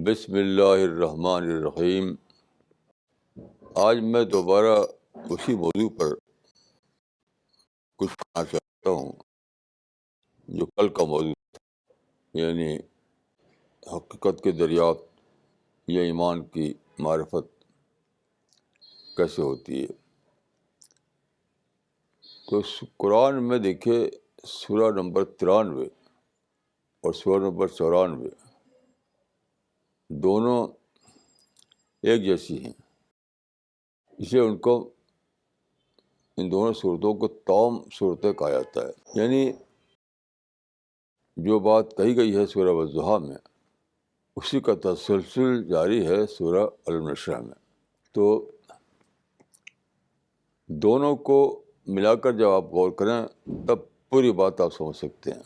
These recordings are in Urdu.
بسم اللہ الرحمن الرحیم. آج میں دوبارہ اسی موضوع پر کچھ کہنا چاہتا ہوں جو کل کا موضوع تھا، یعنی حقیقت کے دریافت یا ایمان کی معرفت کیسے ہوتی ہے. تو قرآن میں دیکھیے سورہ نمبر 93 اور سورہ نمبر 94 دونوں ایک جیسی ہیں، اس لیے ان دونوں صورتوں کو تمام صورتیں کہا جاتا ہے. یعنی جو بات کہی گئی ہے سورہ والضحیٰ میں اسی کا تسلسل جاری ہے سورہ النشر میں. تو دونوں کو ملا کر جب آپ غور کریں تب پوری بات آپ سمجھ سکتے ہیں.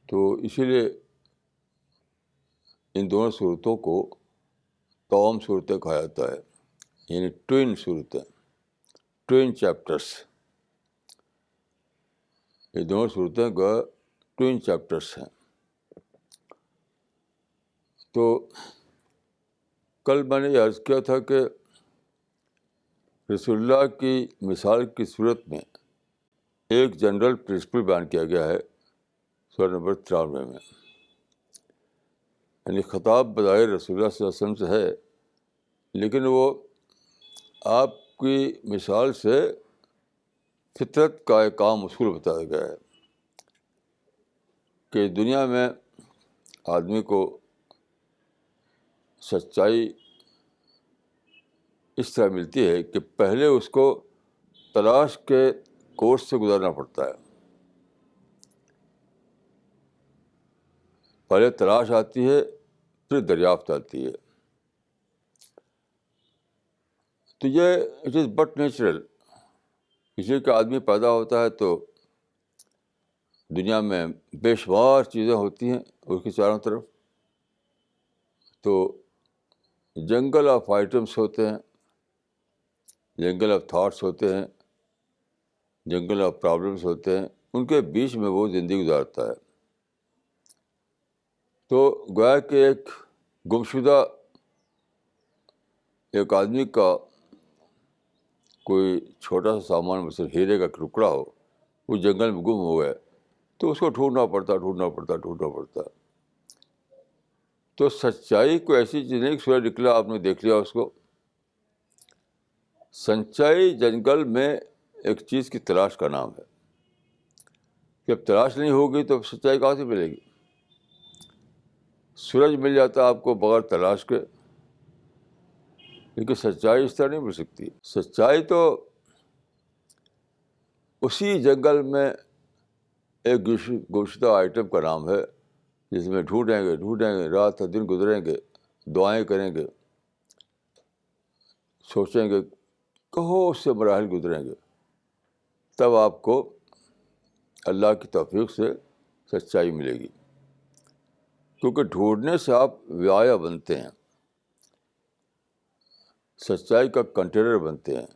تو اسی لیے ان دونوں صورتوں کو تمام صورتیں کہا جاتا ہے، یعنی ٹوئن صورتیں، ٹوئن چیپٹرس. یہ دونوں صورتیں کا ٹوئن چیپٹرس ہیں. تو کل میں نے یہ عرض کیا تھا کہ رسول اللہ کی مثال کی صورت میں ایک جنرل پرنسپل بیان کیا گیا ہے سورہ نمبر 93 میں. یعنی خطاب بظاہر رسول اللہ صلی اللہ علیہ وسلم سے ہے، لیکن وہ آپ کی مثال سے فطرت کا ایک عام اصول بتایا گیا ہے کہ دنیا میں آدمی کو سچائی اس طرح ملتی ہے کہ پہلے اس کو تلاش کے کورس سے گزرنا پڑتا ہے. پہلے تلاش آتی ہے، پھر دریافت آتی ہے. تو یہ اٹ از بٹ نیچرل. اس لیے کہ آدمی پیدا ہوتا ہے تو دنیا میں بے شمار چیزیں ہوتی ہیں اس کے چاروں طرف. تو جنگل آف آئٹمس ہوتے ہیں، جنگل آف تھاٹس ہوتے ہیں، جنگل آف پرابلمس ہوتے ہیں، ان کے بیچ میں وہ زندگی گزارتا ہے. تو گویا کہ ایک گمشدہ ایک آدمی کا کوئی چھوٹا سا سامان مثلا ہیرے کا ٹکڑا ہو، وہ جنگل میں گم ہو گئے تو اس کو ڈھونڈنا پڑتا. تو سچائی کوئی ایسی چیز نہیں کہ سورج نکلا آپ نے دیکھ لیا اس کو. سچائی جنگل میں ایک چیز کی تلاش کا نام ہے. جب تلاش نہیں ہوگی تو سچائی کہاں سے ملے گی؟ سورج مل جاتا ہے آپ کو بغیر تلاش کے، لیکن سچائی اس طرح نہیں مل سکتی. سچائی تو اسی جنگل میں ایک گمشدہ آئٹم کا نام ہے جس میں ڈھونڈیں گے، رات اور دن گزریں گے، دعائیں کریں گے، سوچیں گے، کہو اس سے مراحل گزریں گے، تب آپ کو اللہ کی توفیق سے سچائی ملے گی. کیونکہ ڈھونڈنے سے آپ وعیہ بنتے ہیں، سچائی کا کنٹینر بنتے ہیں.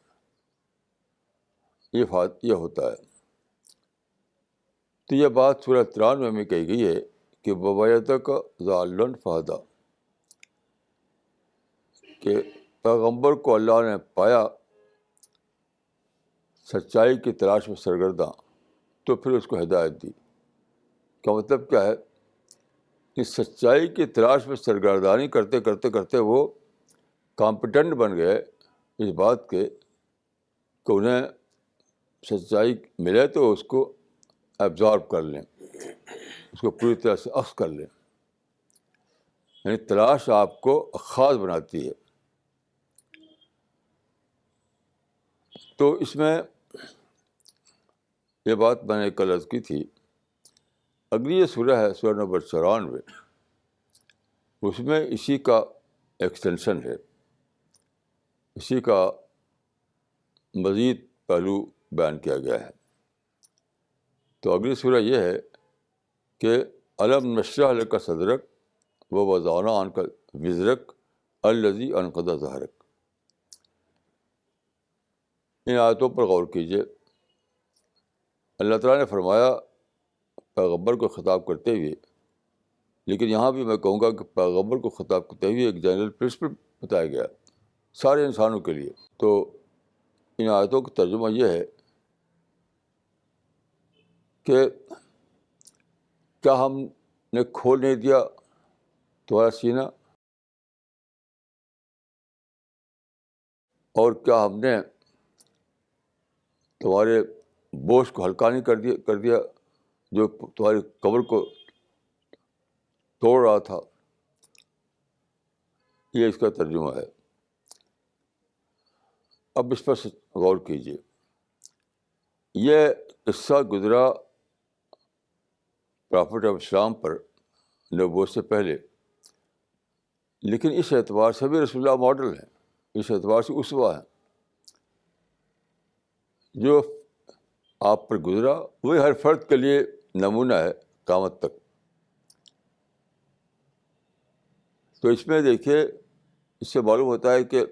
یہ ہوتا ہے. تو یہ بات سورہ 93 میں کہی گئی ہے کہ بوایتک ضالًا فہدیٰ، کہ پیغمبر کو اللہ نے پایا سچائی کی تلاش میں سرگرداں، تو پھر اس کو ہدایت دی. کا مطلب کیا ہے کہ سچائی کی تلاش میں سرگردانی کرتے کرتے کرتے وہ کمپیٹنٹ بن گئے اس بات کے کہ انہیں سچائی ملے تو اس کو ایبزارب کر لیں، اس کو پوری طرح سے اخذ کر لیں. یعنی تلاش آپ کو خاص بناتی ہے. تو اس میں یہ بات میں نے کل عرض کی تھی. اگلی یہ سورہ ہے سورہ نمبر 94، اس میں اسی کا ایکسٹینشن ہے، اسی کا مزید پہلو بیان کیا گیا ہے. تو اگلی سورہ یہ ہے کہ الم نشرح لک صدرک ووضعنا عنک وزرک الذی انقض ظہرک. ان آیتوں پر غور کیجیے. اللہ تعالیٰ نے فرمایا پیغمبر کو خطاب کرتے ہوئے، لیکن یہاں بھی میں کہوں گا کہ پیغمبر کو خطاب کرتے ہوئے ایک جنرل پرنسپل بتایا گیا سارے انسانوں کے لیے. تو ان آیتوں کا ترجمہ یہ ہے کہ کیا ہم نے کھول نہیں دیا تمہارا سینہ، اور کیا ہم نے تمہارے بوجھ کو ہلکا نہیں کر دیا جو تمہاری کمر کو توڑ رہا تھا. یہ اس کا ترجمہ ہے. اب اس پر غور کیجیے. یہ قصہ گزرا پرافٹ آف اسلام پر نبوت سے پہلے، لیکن اس اعتبار سے بھی رسول اللہ ماڈل ہیں، اس اعتبار سے اسوہ ہیں. جو آپ پر گزرا وہی ہر فرد کے لیے نمونہ ہے قیامت تک. تو اس میں دیکھیے، اس سے معلوم ہوتا ہے کہ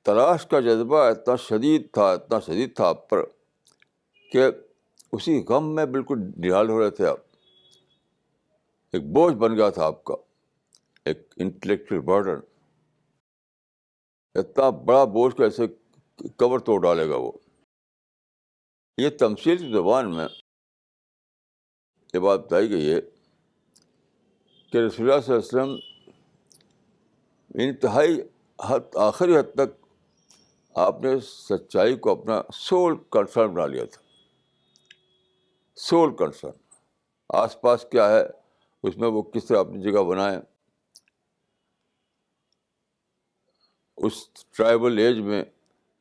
تلاش کا جذبہ اتنا شدید تھا آپ پر کہ اسی غم میں بالکل نڈھال ہو رہے تھے آپ. ایک بوجھ بن گیا تھا آپ کا، ایک انٹلیکچوئل برڈن، اتنا بڑا بوجھ کیسے کمر توڑ ڈالے گا وہ. یہ تمثیل کی زبان میں یہ بات بتائی گئی ہے کہ رسول اللہ صلی اللہ علیہ وسلم انتہائی آخری حد تک آپ نے سچائی کو اپنا سول کنسرن بنا لیا تھا. سول کنسرن، آس پاس کیا ہے اس میں وہ کس طرح اپنی جگہ بنائیں، اس ٹرائبل ایج میں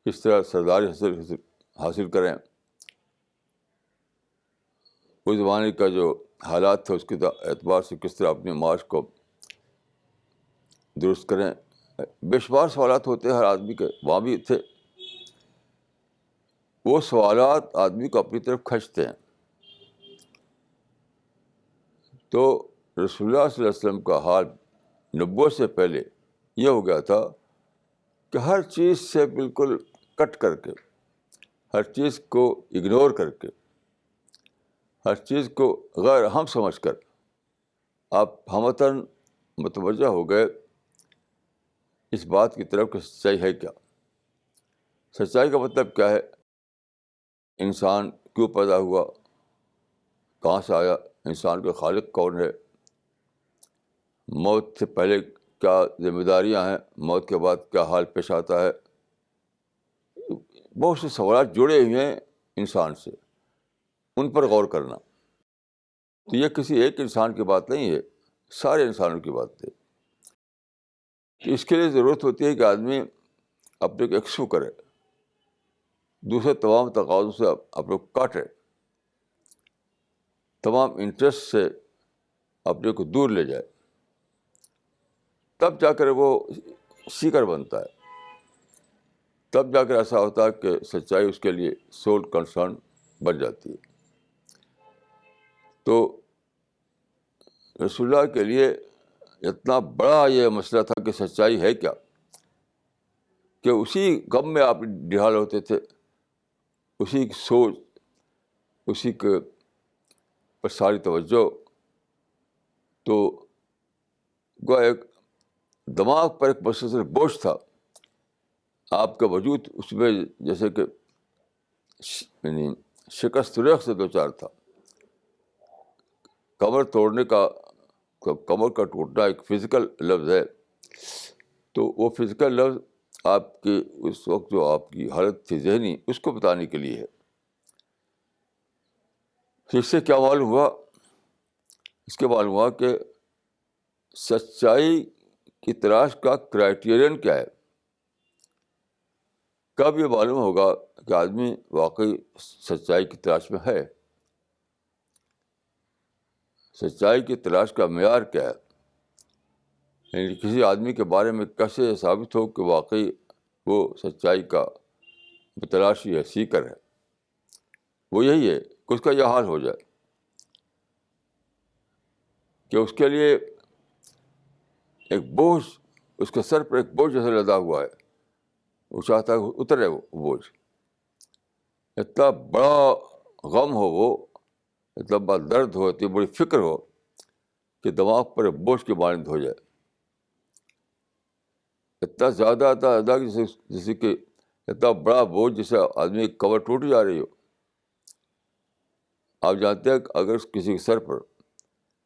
کس طرح سرداری حاصل کریں، اس زمانے کا جو حالات تھے اس کے اعتبار سے کس طرح اپنے معاش کو درست کریں. بے شمار سوالات ہوتے ہیں ہر آدمی کے، وہاں بھی تھے. وہ سوالات آدمی کو اپنی طرف کھینچتے ہیں. تو رسول اللہ صلی اللہ علیہ وسلم کا حال نبوت سے پہلے یہ ہو گیا تھا کہ ہر چیز سے بالکل کٹ کر کے، ہر چیز کو اگنور کر کے، ہر چیز کو غیر اہم سمجھ کر آپ ہمتاً متوجہ ہو گئے اس بات کی طرف کہ سچائی ہے کیا. سچائی کا مطلب کیا ہے، انسان کیوں پیدا ہوا، کہاں سے آیا، انسان کا خالق کون ہے، موت سے پہلے کیا ذمہ داریاں ہیں، موت کے بعد کیا حال پیش آتا ہے. بہت سے سوالات جڑے ہوئے ہیں انسان سے، ان پر غور کرنا. تو یہ کسی ایک انسان کی بات نہیں ہے، سارے انسانوں کی بات ہے. اس کے لیے ضرورت ہوتی ہے کہ آدمی اپنے کو ایکسو کرے، دوسرے تمام تقاضوں سے اپنے کو کاٹے، تمام انٹرسٹ سے اپنے کو دور لے جائے، تب جا کر وہ سیکر بنتا ہے. تب جا کر ایسا ہوتا ہے کہ سچائی اس کے لیے سول کنسرن بن جاتی ہے. تو رسول اللہ کے لیے اتنا بڑا یہ مسئلہ تھا کہ سچائی ہے کیا، کہ اسی غم میں آپ نڈھال ہوتے تھے، اسی کی سوچ، اسی کے پر ساری توجہ. تو گویا ایک دماغ پر ایک مسلسل بوجھ تھا، آپ کا وجود اس میں جیسے کہ یعنی شکست ریخت سے دو چار تھا. کمر توڑنے کا، کمر کا ٹوٹنا ایک فزیکل لفظ ہے. تو وہ فزیکل لفظ آپ کی اس وقت جو آپ کی حالت تھی ذہنی، اس کو بتانے کے لیے ہے. اس سے کیا معلوم ہوا، اس کے معلوم ہوا کہ سچائی کی تلاش کا کرائیٹیرین کیا ہے. کب یہ معلوم ہوگا کہ آدمی واقعی سچائی کی تلاش میں ہے، سچائی کی تلاش کا معیار کیا ہے، یعنی کسی آدمی کے بارے میں کیسے ثابت ہو کہ واقعی وہ سچائی کا تلاشی ہے، سیکر ہے. وہ یہی ہے کہ اس کا یہ حال ہو جائے کہ اس کے لیے ایک بوجھ، اس کے سر پر ایک بوجھ جیسے لدا ہوا ہے، وہ چاہتا ہے اترے وہ بوجھ. اتنا بڑا غم ہو وہ، اتنا بڑا درد ہو، اتنی بڑی فکر ہو کہ دماغ پر بوجھ کے مانند ہو جائے، اتنا زیادہ کہ جیسے کہ اتنا بڑا بوجھ جیسے آدمی کی کمر ٹوٹ جا رہی ہو. آپ جانتے ہیں کہ اگر کسی کے سر پر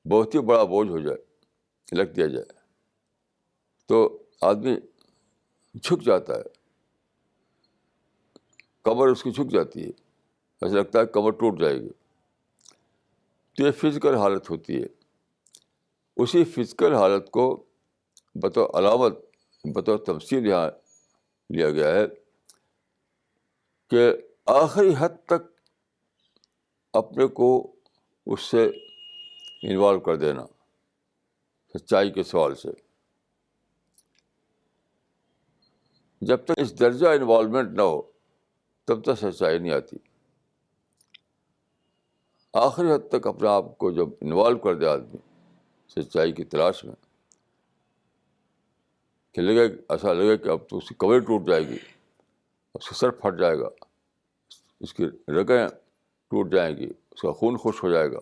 بہت ہی بڑا بوجھ ہو جائے، رکھ دیا جائے، تو آدمی جھک جاتا ہے، کمر اس کی جھک جاتی ہے، ایسا لگتا ہے کمر ٹوٹ جائے گی. تو یہ فزیکل حالت ہوتی ہے. اسی فزیکل حالت کو بطور علامت، بطور تمثیل یہاں لیا گیا ہے کہ آخری حد تک اپنے کو اس سے انوالو کر دینا سچائی کے سوال سے. جب تک اس درجہ انوالومنٹ نہ ہو تب تک سچائی نہیں آتی. آخری حد تک اپنے آپ کو جب انوالو کر دے آدمی سچائی کی تلاش میں، کہ ایسا لگے کہ اب تو اس کی کمر ٹوٹ جائے گی، اس کا سر پھٹ جائے گا، اس کی رگیں ٹوٹ جائیں گی، اس کا خون خشک ہو جائے گا،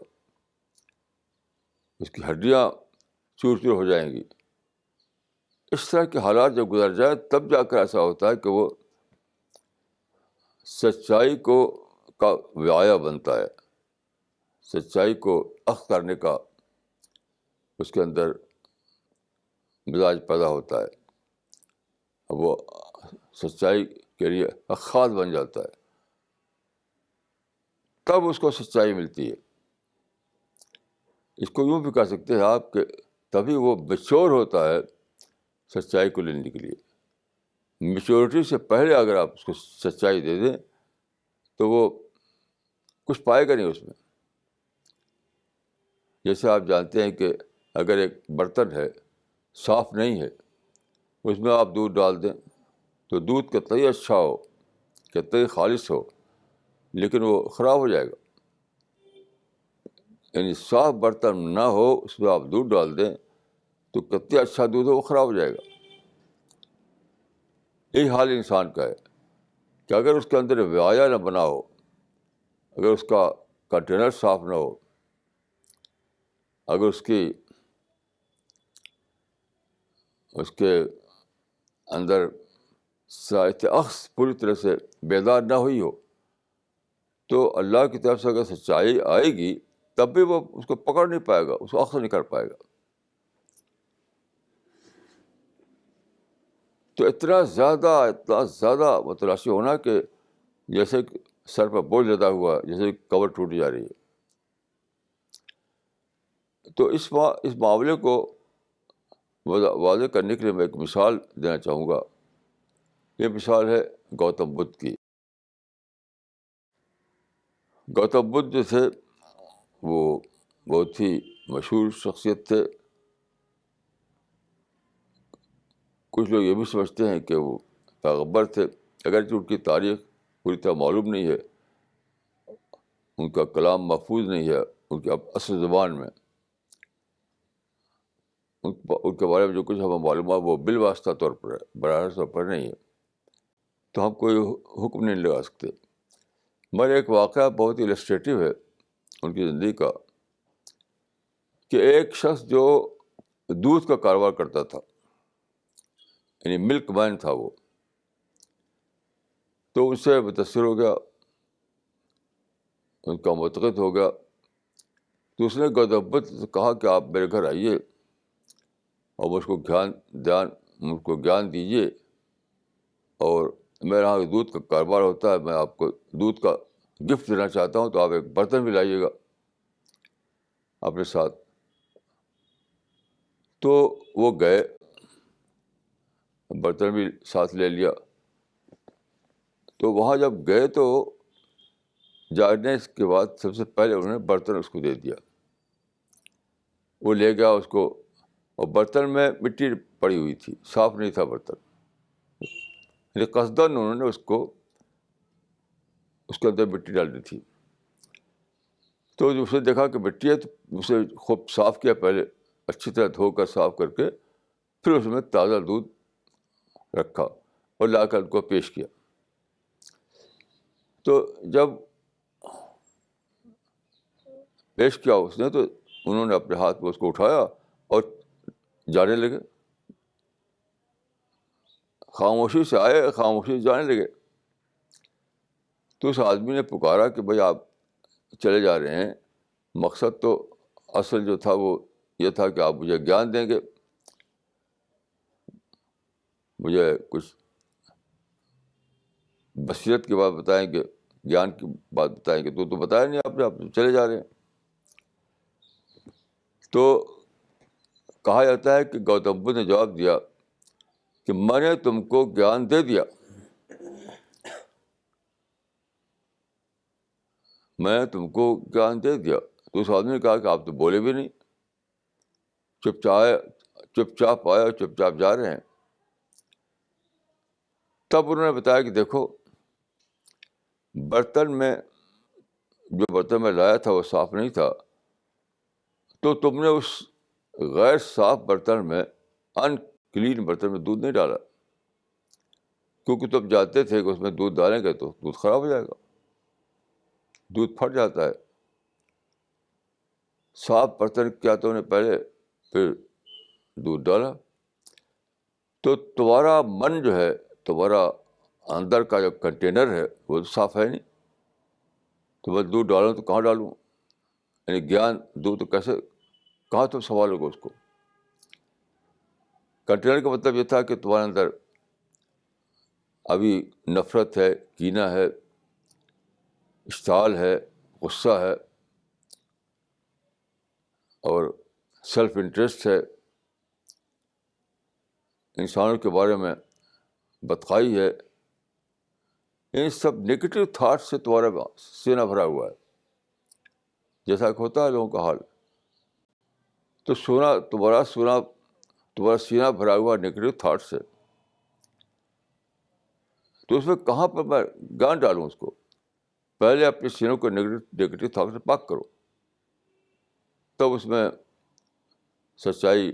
اس کی ہڈیاں چور چور ہو جائیں گی. اس طرح کے حالات جب گزر جائے تب جا کر ایسا ہوتا ہے کہ وہ سچائی کا وعیہ بنتا ہے، سچائی کو اخذ کرنے کا اس کے اندر مزاج پیدا ہوتا ہے. وہ سچائی کے لیے اخاذ بن جاتا ہے، تب اس کو سچائی ملتی ہے. اس کو یوں بھی کہہ سکتے ہیں آپ کہ تبھی وہ میچور ہوتا ہے سچائی کو لینے کے لیے. میچورٹی سے پہلے اگر آپ اس کو سچائی دے دیں تو وہ کچھ پائے گا نہیں اس میں. جیسے آپ جانتے ہیں کہ اگر ایک برتن ہے صاف نہیں ہے، اس میں آپ دودھ ڈال دیں تو دودھ کتنا ہی اچھا ہو، کتنا ہی خالص ہو، لیکن وہ خراب ہو جائے گا. یعنی صاف برتن نہ ہو، اس میں آپ دودھ ڈال دیں تو کتنا اچھا دودھ ہو وہ خراب ہو جائے گا. یہی حال انسان کا ہے کہ اگر اس کے اندر وعیہ نہ بنا ہو، اگر اس کا کنٹینر صاف نہ ہو، اگر اس کے اندر ساعت اخذ پوری طرح سے بیدار نہ ہوئی ہو، تو اللہ کی طرف سے اگر سچائی آئے گی تب بھی وہ اس کو پکڑ نہیں پائے گا، اس کو اخذ نہیں کر پائے گا. تو اتنا زیادہ متلاشی ہونا کہ جیسے سر پر بوجھ لدا ہوا، جیسے کمر ٹوٹ جا رہی ہے. تو اس معاملے کو واضح کرنے کے لیے میں ایک مثال دینا چاہوں گا. یہ مثال ہے گوتم بدھ کی. گوتم بدھ جو تھے وہ بہت ہی مشہور شخصیت تھے. کچھ لوگ یہ بھی سمجھتے ہیں کہ وہ پیغمبر تھے، اگرچہ ان کی تاریخ پوری طرح معلوم نہیں ہے، ان کا کلام محفوظ نہیں ہے ان کی اصل زبان میں. ان کے بارے میں جو کچھ ہمیں معلومات وہ بالواسطہ طور پر ہے، براہ راست طور پر نہیں ہے، تو ہم کوئی حکم نہیں لگا سکتے. مگر ایک واقعہ بہت السٹریٹو ہے ان کی زندگی کا کہ ایک شخص جو دودھ کا کاروبار کرتا تھا، یعنی ملک مین تھا وہ، تو اس سے متاثر ہو گیا، ان کا معتقد ہو گیا. تو اس نے گوتم بدھ سے کہا کہ آپ میرے گھر آئیے اور مجھ کو گیان دیجیے، اور میرے یہاں دودھ کا کاروبار ہوتا ہے، میں آپ کو دودھ کا گفٹ دینا چاہتا ہوں، تو آپ ایک برتن بھی لائیے گا اپنے ساتھ. تو وہ گئے، برتن بھی ساتھ لے لیا. تو وہاں جب گئے تو جانے کے بعد سب سے پہلے انہوں نے برتن اس کو دے دیا. وہ لے گیا اس کو، اور برتن میں مٹی پڑی ہوئی تھی، صاف نہیں تھا برتن. یعنی قصداً انہوں نے اس کے اندر مٹی ڈال دی تھی. تو جو اس نے دیکھا کہ مٹی ہے تو اسے خوب صاف کیا، پہلے اچھی طرح دھو کر صاف کر کے پھر اس میں تازہ دودھ رکھا اور لا کر ان کو پیش کیا. تو جب پیش کیا اس نے تو انہوں نے اپنے ہاتھ میں اس کو اٹھایا اور جانے لگے. خاموشی سے آئے, خاموشی سے جانے لگے. تو اس آدمی نے پکارا کہ بھائی آپ چلے جا رہے ہیں, مقصد تو اصل جو تھا وہ یہ تھا کہ آپ مجھے گیان دیں گے, مجھے کچھ بصیرت کی بات بتائیں گے, گیان کی بات بتائیں گے. تو بتایا نہیں آپ نے, آپ چلے جا رہے ہیں. تو کہا جاتا ہے کہ گوتم بدھ نے جواب دیا کہ میں نے تم کو گیان دے دیا, میں نے تم کو گیان دے دیا. تو اس آدمی نے کہا کہ آپ تو بولے بھی نہیں, چپ چاپ آئے اور چپ چاپ جا رہے ہیں. تب انہوں نے بتایا کہ دیکھو, برتن میں جو برتن میں لایا تھا وہ صاف نہیں تھا, تو تم نے اس غیر صاف برتن میں, ان کلین برتن میں دودھ نہیں ڈالا, کیونکہ تم جانتے تھے کہ اس میں دودھ ڈالیں گے تو دودھ خراب ہو جائے گا, دودھ پھٹ جاتا ہے. صاف برتن کیا تم نے پہلے, پھر دودھ ڈالا. تو تمہارا من جو ہے, تمہارا اندر کا جو کنٹینر ہے وہ تو صاف ہے نہیں. تو میں دودھ ڈالوں تو کہاں ڈالوں, یعنی گیان دوں تو کیسے, کہاں تم سنبھالو گے اس کو. کنٹینر کا مطلب یہ تھا کہ تمہارے اندر ابھی نفرت ہے, کینہ ہے, اشتعال ہے, غصہ ہے, اور سیلف انٹرسٹ ہے, انسانوں کے بارے میں بدخواہی ہے. ان سب نگیٹو تھاٹ سے تمہارا سینہ بھرا ہوا ہے, جیسا کہ ہوتا ہے لوگوں کا حال. تو تمہارا سینہ بھرا ہوا نگیٹو تھاٹ سے, تو اس میں کہاں پر میں گان ڈالوں اس کو. پہلے اپنے سینوں کو نگیٹو تھاٹ سے پاک کرو, تب اس میں سچائی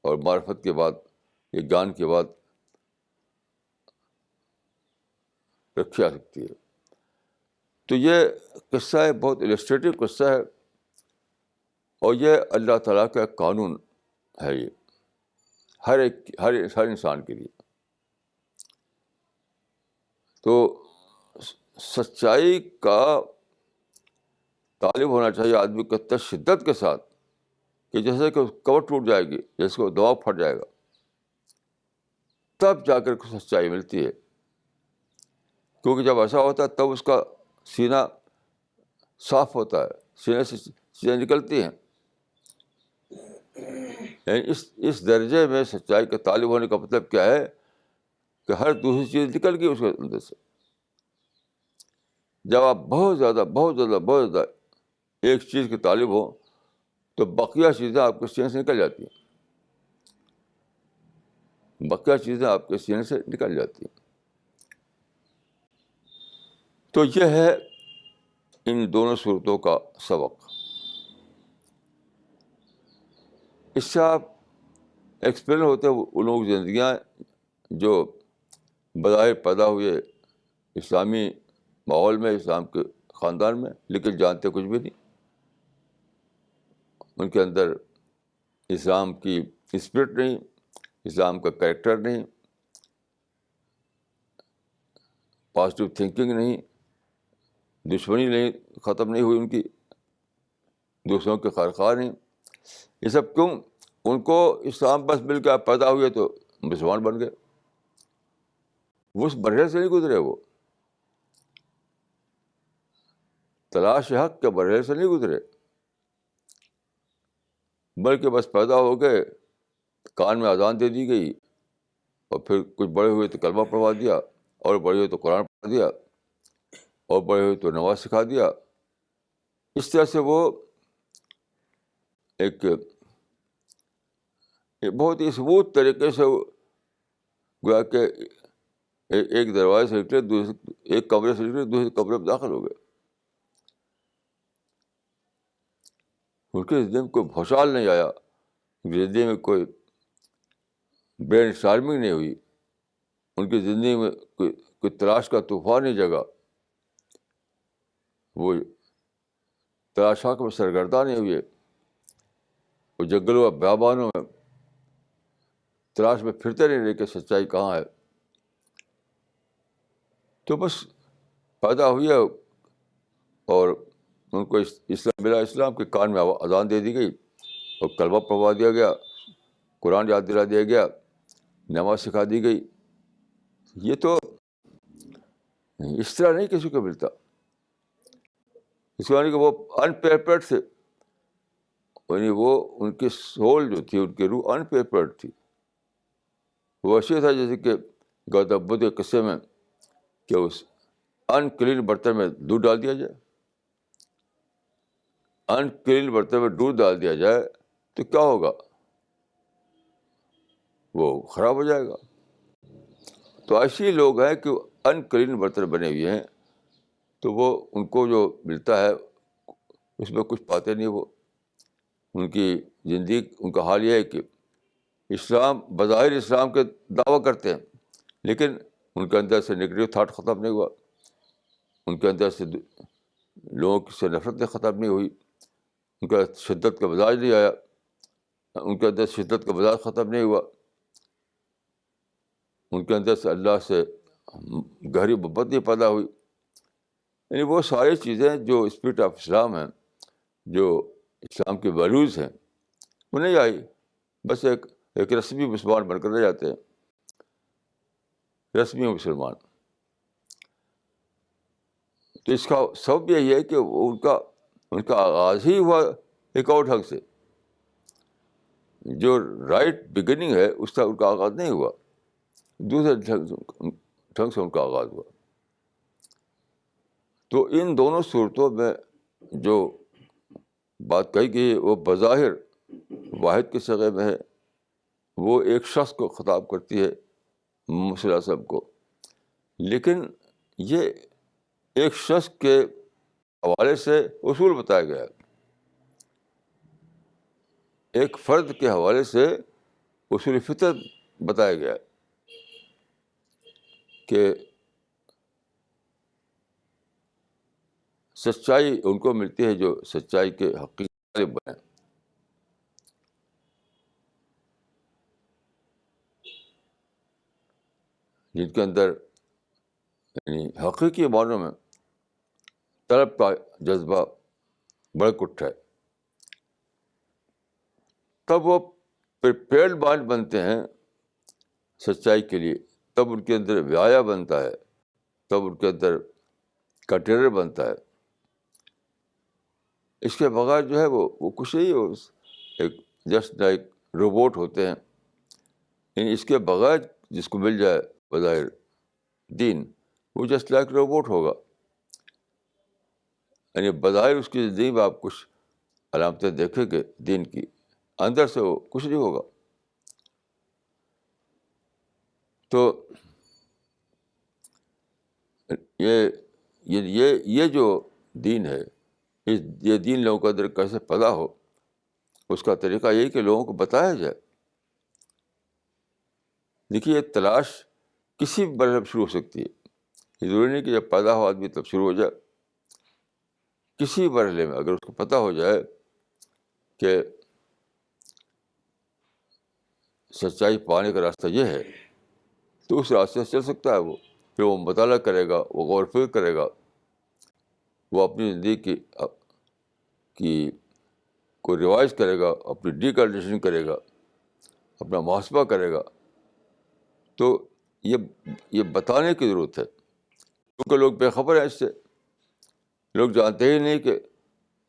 اور معرفت کے بعد, یہ گان کے بعد رکھی جا سکتی ہے. تو یہ قصہ ہے, بہت السٹریٹو قصہ ہے, اور یہ اللہ تعالیٰ کا قانون ہے, یہ ہر انسان کے لیے. تو سچائی کا طالب ہونا چاہیے آدمی کو اتنا شدت کے ساتھ کہ جیسے کہ کور ٹوٹ جائے گی, جیسے کہ دماغ پھٹ جائے گا, تب جا کر کو سچائی ملتی ہے. کیونکہ جب ایسا ہوتا ہے تب اس کا سینہ صاف ہوتا ہے, سینے سے چیزیں نکلتی ہیں. یعنی اس درجے میں سچائی کا طالب ہونے کا مطلب کیا ہے کہ ہر دوسری چیز نکل گئی اس کے اندر سے. جب آپ بہت زیادہ ایک چیز کے طالب ہو تو بقیہ چیزیں آپ کے سینے سے نکل جاتی ہیں, تو یہ ہے ان دونوں صورتوں کا سبق. اس سے آپ ایکسپلین ہوتے ہیں ان لوگوں کی زندگیاں جو بظاہر پیدا ہوئے اسلامی ماحول میں, اسلام کے خاندان میں, لیکن جانتے کچھ بھی نہیں. ان کے اندر اسلام کی اسپرٹ نہیں, اسلام کا کریکٹر نہیں, پازیٹیو تھنکنگ نہیں, دشمنی نہیں, ختم نہیں ہوئی ان کی, دوسروں کے خیرخواہ نہیں. یہ سب کیوں؟ ان کو اسلام بس مل کے پیدا ہوئے تو مسلمان بن گئے. وہ اس مرحلے سے نہیں گزرے, وہ تلاش حق کے مرحلے سے نہیں گزرے, بلکہ بس پیدا ہو گئے, کان میں اذان دے دی گئی, اور پھر کچھ بڑے ہوئے تو کلمہ پڑھوا دیا, اور بڑے ہوئے تو قرآن پڑھا دیا, اور بڑے ہوئے تو نماز سکھا دیا. اس طرح سے وہ ایک بہت ہی اسموتھ طریقے سے گویا کہ ایک دروازے سے نکلے, ایک کمرے سے نکلے, دوسرے کمرے میں داخل ہو گئے. ان کے زندگی میں کوئی بھوچال نہیں آیا, زندگی میں کوئی برین اسٹارمنگ نہیں ہوئی, ان کی زندگی میں کوئی تلاش کا طوفان نہیں جگا. وہ تلاشا میں سرگرداں نہیں ہوئے، وہ جنگلوں اور بیابانوں میں تلاش میں پھرتے نہیں رہے کہ سچائی کہاں ہے. تو بس پیدا ہوئی ہے اور ان کو اسلام ملا، اسلام کے کان میں اذان دے دی گئی اور کلمہ پڑھوا دیا گیا، قرآن یاد دلا دیا گیا، نماز سکھا دی گئی. یہ تو اس طرح نہیں کسی کو ملتا. اس کو کہ وہ انپیپرڈ تھے، یعنی وہ ان کی سول جو تھی، ان کی روح انپیپرڈ تھی. وہ ایسے تھا جیسے کہ گوتم بدھ کے قصے میں کہ اس انکلین برتن میں دودھ ڈال دیا جائے، انکلین برتن میں دودھ ڈال دیا جائے تو کیا ہوگا؟ وہ خراب ہو جائے گا. تو ایسے لوگ ہیں کہ انکلین برتن بنے ہوئے ہیں، تو وہ ان کو جو ملتا ہے اس میں کچھ پاتے نہیں. وہ ان کی زندگی، ان کا حال یہ ہے کہ اسلام، بظاہر اسلام کے دعویٰ کرتے ہیں، لیکن ان کے اندر سے نگیٹو تھاٹ ختم نہیں ہوا، ان کے اندر سے لوگوں سے نفرت ختم نہیں ہوئی، ان کا شدت کا مزاج نہیں آیا، ان کے اندر شدت کا مزاج ختم نہیں ہوا، ان کے اندر سے اللہ سے گہری محبت نہیں پیدا ہوئی. یعنی وہ ساری چیزیں جو اسپرٹ آف اسلام ہیں، جو اسلام کے ویلیوز ہیں، وہ نہیں آئی. بس ایک رسمی مسلمان بن کر رہ جاتے ہیں، رسمی مسلمان. تو اس کا سبب یہی ہے کہ ان کا آغاز ہی ہوا ایک اور ڈھنگ سے. جو رائٹ بگننگ ہے اس کا ان کا آغاز نہیں ہوا، دوسرے ڈھنگ سے ان کا آغاز ہوا. تو ان دونوں صورتوں میں جو بات کہی گئی وہ بظاہر واحد کے صیغے میں ہے. وہ ایک شخص کو خطاب کرتی ہے، محمد صلی اللہ علیہ وسلم کو، لیکن یہ ایک شخص کے حوالے سے اصول بتایا گیا ہے، ایک فرد کے حوالے سے اصول فطرت بتایا گیا ہے کہ سچائی ان کو ملتی ہے جو سچائی کے حقیقی طالب بنے. جن کے اندر یعنی حقیقی معنوں میں طلب کا جذبہ بڑھ اٹھا ہے، تب وہ پریپیئرڈ مائنڈ بنتے ہیں سچائی کے لیے. تب ان کے اندر وعیا بنتا ہے، تب ان کے اندر کنٹینر بنتا ہے. اس کے بغیر جو ہے وہ کچھ نہیں، وہ ایک جسٹ لائک روبوٹ ہوتے ہیں. یعنی اس کے بغیر جس کو مل جائے بظاہر دین، وہ جسٹ لائک روبوٹ ہوگا. یعنی بظاہر اس کی زندگی میں آپ کچھ علامتیں دیکھیں گے دین کی، اندر سے وہ کچھ نہیں ہوگا. تو یہ جو دین ہے، یہ دین لوگوں کے اندر کیسے پیدا ہو، اس کا طریقہ یہی کہ لوگوں کو بتایا جائے. دیکھیے، یہ تلاش کسی بھی مرحلے میں شروع ہو سکتی ہے. یہ ضروری نہیں کہ جب پیدا ہو آدمی تب شروع ہو جائے. کسی مرحلے میں اگر اس کو پتہ ہو جائے کہ سچائی پانے کا راستہ یہ ہے، تو اس راستے سے چل سکتا ہے. وہ پھر وہ مطالعہ کرے گا، وہ غور و فکر کرے گا، وہ اپنی زندگی کی کو ریوائز کرے گا، اپنی ڈیکلریشن کرے گا، اپنا محاسبہ کرے گا. تو یہ بتانے کی ضرورت ہے، کیونکہ لوگ بے خبر ہیں اس سے. لوگ جانتے ہی نہیں کہ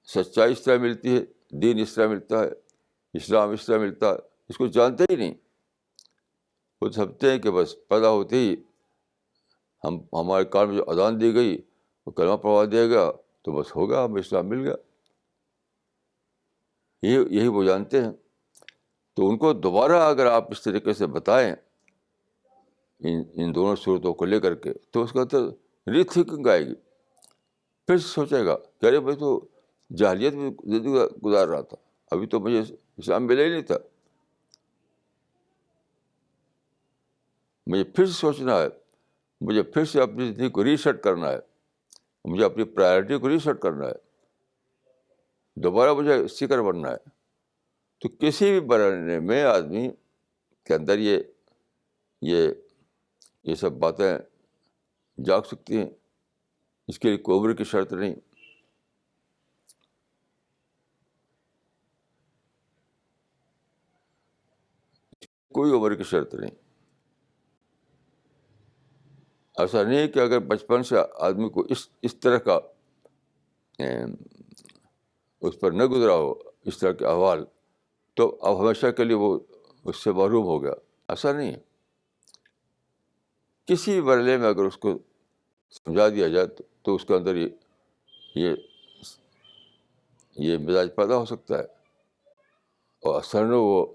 سچائی اس طرح ملتی ہے، دین اس طرح ملتا ہے، اسلام اس طرح ملتا ہے. اس کو جانتے ہی نہیں. وہ سمجھتے ہیں کہ بس پیدا ہوتے ہی ہمارے کان میں جو اذان دی گئی، وہ کلمہ پڑھوا دیا گیا، تو بس ہو گیا، ہمیں اسلام مل گیا. یہی وہ جانتے ہیں. تو ان کو دوبارہ اگر آپ اس طریقے سے بتائیں ان دونوں صورتوں کو لے کر کے، تو اس کا اندر ری تھنکنگ آئے گی. پھر سوچے گا کہ ارے میں تو جاہلیت میں زندگی گزار رہا تھا، ابھی تو مجھے اسلام ملا ہی نہیں تھا. مجھے پھر سے سوچنا ہے، مجھے پھر سے اپنی زندگی کو ری سیٹ کرنا ہے، مجھے اپنی پرائرٹی کو ری سیٹ کرنا ہے. دوبارہ مجھے اسی طرح بننا ہے. تو کسی بھی مرحلے میں آدمی کے اندر یہ یہ سب باتیں جاگ سکتی ہیں. اس کے لیے کوئی عمر کی شرط نہیں. کوئی عمر کی شرط نہیں. ایسا نہیں ہے کہ اگر بچپن سے آدمی کو اس طرح کا اس پر نہ گزرا ہو اس طرح کے احوال, تو اب ہمیشہ کے لیے وہ اس سے محروم ہو گیا. ایسا نہیں ہے. کسی بھی مرحلے میں اگر اس کو سمجھا دیا جائے تو اس کے اندر یہ یہ مزاج پیدا ہو سکتا ہے, اور اثر وہ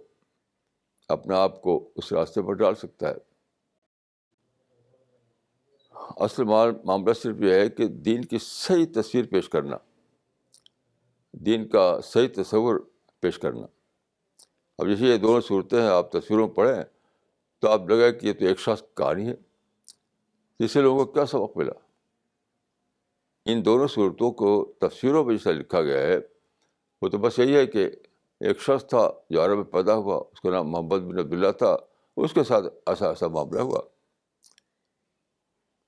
اپنے آپ کو اس راستے پر ڈال سکتا ہے. اصل معاملہ صرف یہ ہے کہ دین کی صحیح تصویر پیش کرنا, دین کا صحیح تصور پیش کرنا. اب جیسے یہ دونوں صورتیں ہیں, آپ تصویروں میں پڑھیں تو آپ لگا کہ یہ تو ایک شخص کی کہانی ہے. اس سے لوگوں کو کیا سبق ملا؟ ان دونوں صورتوں کو تفسیروں میں جیسا لکھا گیا ہے وہ تو بس یہی ہے کہ ایک شخص تھا جو عرب میں پیدا ہوا, اس کا نام محمد بن عبداللہ تھا, اس کے ساتھ ایسا معاملہ ہوا.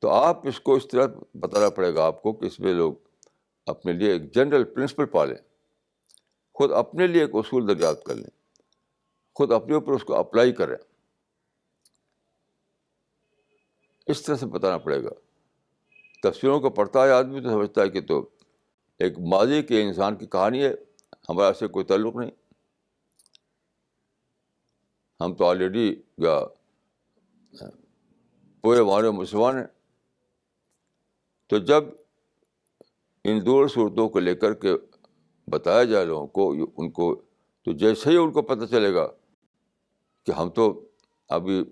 تو آپ اس کو اس طرح بتانا پڑے گا آپ کو کہ اس میں لوگ اپنے لیے ایک جنرل پرنسپل پالیں, خود اپنے لیے ایک اصول دریافت کر لیں, خود اپنے اوپر اس کو اپلائی کریں. اس طرح سے بتانا پڑے گا. تفسیروں کو پڑھتا ہے آدمی تو سمجھتا ہے کہ تو ایک ماضی کے انسان کی کہانی ہے, ہمارا سے کوئی تعلق نہیں, ہم تو آلریڈی پورے معنی مسلمان ہیں. تو جب ان دو صورتوں کو لے کر کے بتایا جائے لوگوں کو, ان کو تو جیسے ہی ان کو پتہ چلے گا کہ ہم تو ابھی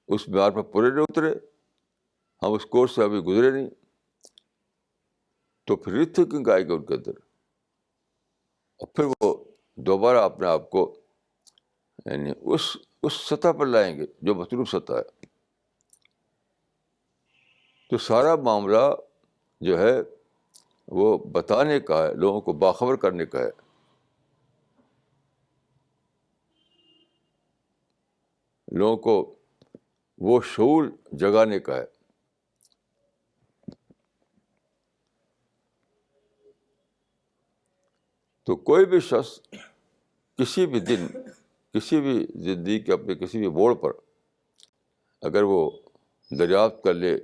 اس معیار پر پورے نہیں اترے, ہم اس کورس سے ابھی گزرے نہیں, تو پھر تھنکنگ آئے گی ان کے اندر, اور پھر وہ دوبارہ اپنے آپ کو یعنی اس سطح پر لائیں گے جو مطلوب سطح ہے. تو سارا معاملہ جو ہے وہ بتانے کا ہے, لوگوں کو باخبر کرنے کا ہے. لوگوں کو وہ شعور جگانے کا ہے. تو کوئی بھی شخص کسی بھی دن, کسی بھی زندگی کے اپنے کسی بھی موڑ پر اگر وہ دریافت کر لے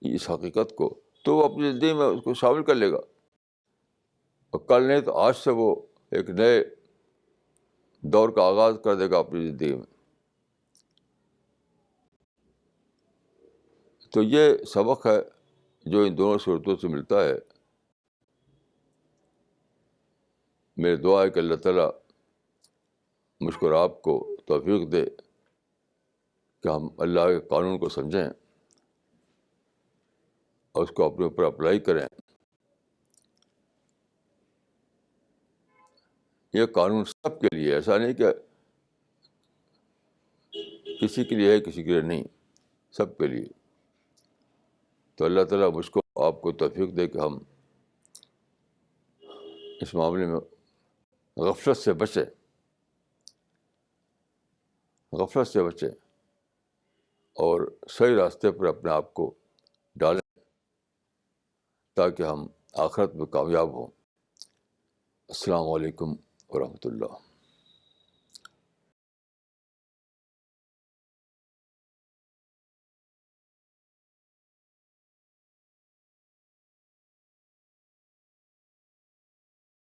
اس حقیقت کو, تو وہ اپنی زندگی میں اس کو شامل کر لے گا, اور کل نہیں تو آج سے وہ ایک نئے دور کا آغاز کر دے گا اپنی زندگی میں. تو یہ سبق ہے جو ان دونوں صورتوں سے ملتا ہے. میری دعا ہے کہ اللہ تعالیٰ مجھ کو اور آپ کو توفیق دے کہ ہم اللہ کے قانون کو سمجھیں اور اس کو اپنے اوپر اپلائی کریں. یہ قانون سب کے لیے, ایسا نہیں کہ کسی کے لیے ہے کسی کے لیے نہیں, سب کے لیے. تو اللہ تعالیٰ مجھ کو آپ کو توفیق دے کہ ہم اس معاملے میں غفلت سے بچیں, غفلت سے بچیں اور صحیح راستے پر اپنے آپ کو ڈالیں تاکہ ہم آخرت میں کامیاب ہوں. السلام علیکم ورحمۃ اللہ.